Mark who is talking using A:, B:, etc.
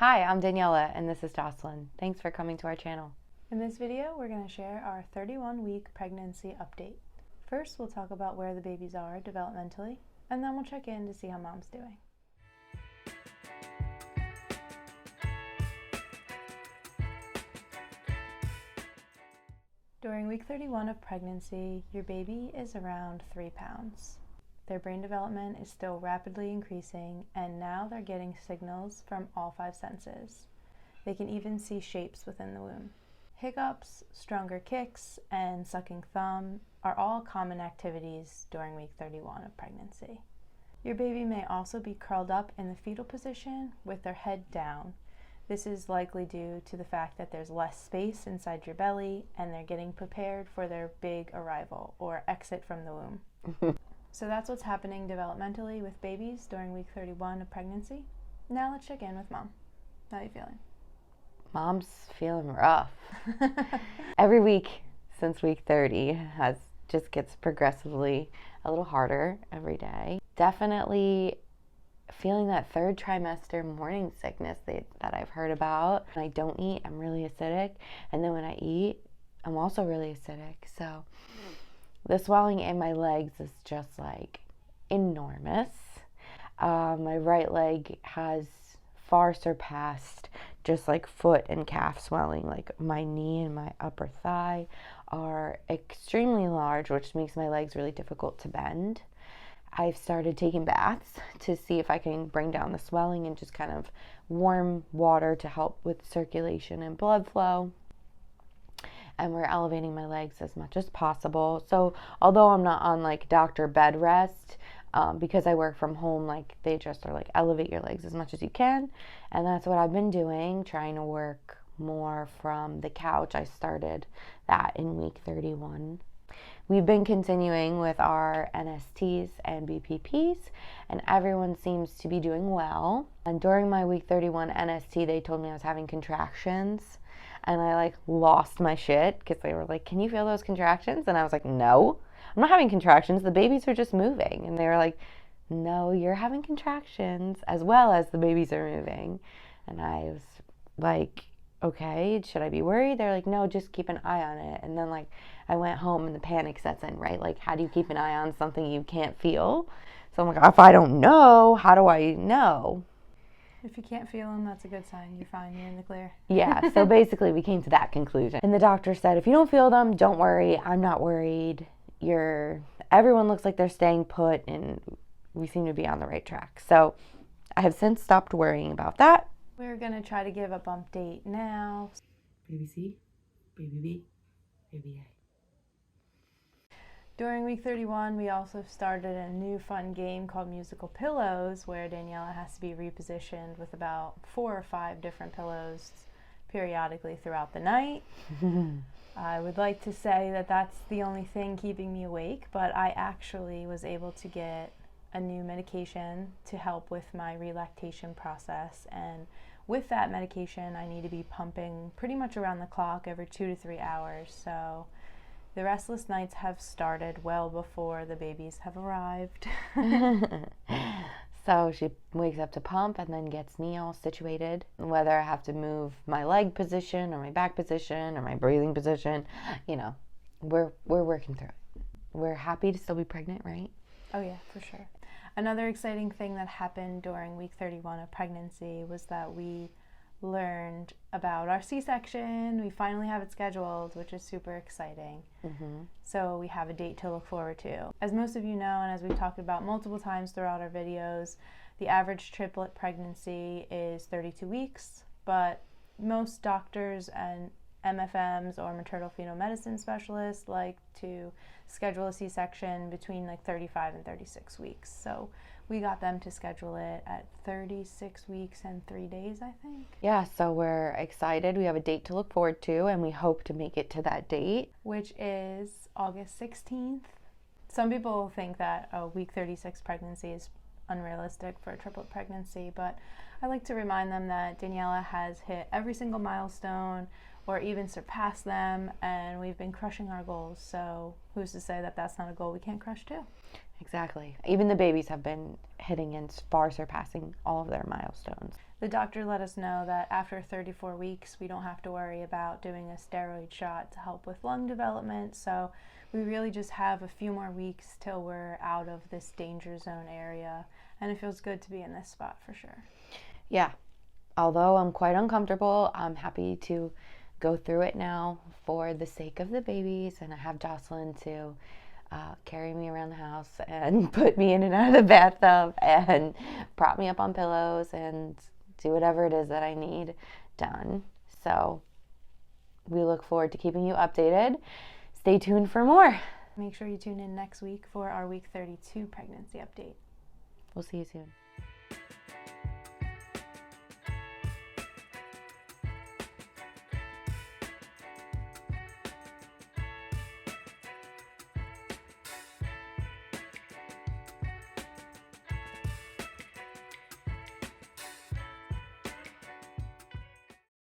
A: Hi, I'm Daniela, and this is Jocelyn. Thanks for coming to our channel.
B: In this video, we're going to share our 31-week pregnancy update. First, we'll talk about where the babies are developmentally, and then we'll check in to see how mom's doing. During week 31 of pregnancy, your baby is around 3 pounds. Their brain development is still rapidly increasing, and now they're getting signals from all 5 senses. They can even see shapes within the womb. Hiccups, stronger kicks, and sucking thumb are all common activities during week 31 of pregnancy. Your baby may also be curled up in the fetal position with their head down. This is likely due to the fact that there's less space inside your belly and they're getting prepared for their big arrival or exit from the womb. So that's what's happening developmentally with babies during week 31 of pregnancy. Now let's check in with mom. How are you feeling?
A: Mom's feeling rough. Every week since week 30 just gets progressively a little harder every day. Definitely feeling that third trimester morning sickness that I've heard about. When I don't eat, I'm really acidic. And then when I eat, I'm also really acidic. So the swelling in my legs is just like enormous. My right leg has far surpassed just like foot and calf swelling. Like my knee and my upper thigh are extremely large, which makes my legs really difficult to bend. I've started taking baths to see if I can bring down the swelling and just kind of warm water to help with circulation and blood flow. And we're elevating my legs as much as possible. So although I'm not on like doctor bed rest, because I work from home, like they just are like elevate your legs as much as you can. And that's what I've been doing, trying to work more from the couch. I started that in week 31. We've been continuing with our NSTs and BPPs, and everyone seems to be doing well. And during my week 31 NST, they told me I was having contractions, and I like lost my shit because they were like, "Can you feel those contractions?" And I was like, "No, I'm not having contractions. The babies are just moving." And they were like, "No, you're having contractions as well as the babies are moving." And I was like, "Okay, should I be worried?" They're like, "No, just keep an eye on it." And then like I went home and the panic sets in, right? Like, how do you keep an eye on something you can't feel? So I'm like, if I don't know, how do I know?
B: If you can't feel them, that's a good sign. You're fine. You're in the clear.
A: Yeah, so basically we came to that conclusion. And the doctor said, if you don't feel them, don't worry. I'm not worried. Everyone looks like they're staying put, and we seem to be on the right track. So I have since stopped worrying about that.
B: We're going to try to give a bump date now.
A: Baby C, baby B, baby A.
B: During week 31, we also started a new fun game called Musical Pillows, where Daniela has to be repositioned with about 4 or 5 different pillows periodically throughout the night. I would like to say that that's the only thing keeping me awake, but I actually was able to get a new medication to help with my relactation process, and with that medication I need to be pumping pretty much around the clock every 2 to 3 hours. So the restless nights have started well before the babies have arrived.
A: So she wakes up to pump and then gets me all situated. Whether I have to move my leg position or my back position or my breathing position, we're working through it. We're happy to still be pregnant, right?
B: Oh yeah, for sure. Another exciting thing that happened during week 31 of pregnancy was that we learned about our C-section. We finally have it scheduled, which is super exciting. So we have a date to look forward to. As most of you know, and as we've talked about multiple times throughout our videos, the average triplet pregnancy is 32 weeks, but most doctors and MFMs or maternal fetal medicine specialists like to schedule a C-section between like 35 and 36 weeks. So we got them to schedule it at 36 weeks and 3 days, I think.
A: Yeah, so we're excited. We have a date to look forward to, and we hope to make it to that date,
B: which is August 16th. Some people think that a week 36 pregnancy is unrealistic for a triplet pregnancy, but I like to remind them that Daniela has hit every single milestone. or even surpass them, and we've been crushing our goals. So who's to say that that's not a goal we can't crush too?
A: Exactly. Even the babies have been hitting and far surpassing all of their milestones.
B: The doctor let us know that after 34 weeks, we don't have to worry about doing a steroid shot to help with lung development. So we really just have a few more weeks till we're out of this danger zone area. And it feels good to be in this spot for sure.
A: Yeah. Although I'm quite uncomfortable, I'm happy to go through it now for the sake of the babies. And I have Jocelyn to carry me around the house and put me in and out of the bathtub and prop me up on pillows and do whatever it is that I need done. So we look forward to keeping you updated. Stay tuned for more.
B: Make sure you tune in next week for our week 32 pregnancy update.
A: We'll see you soon.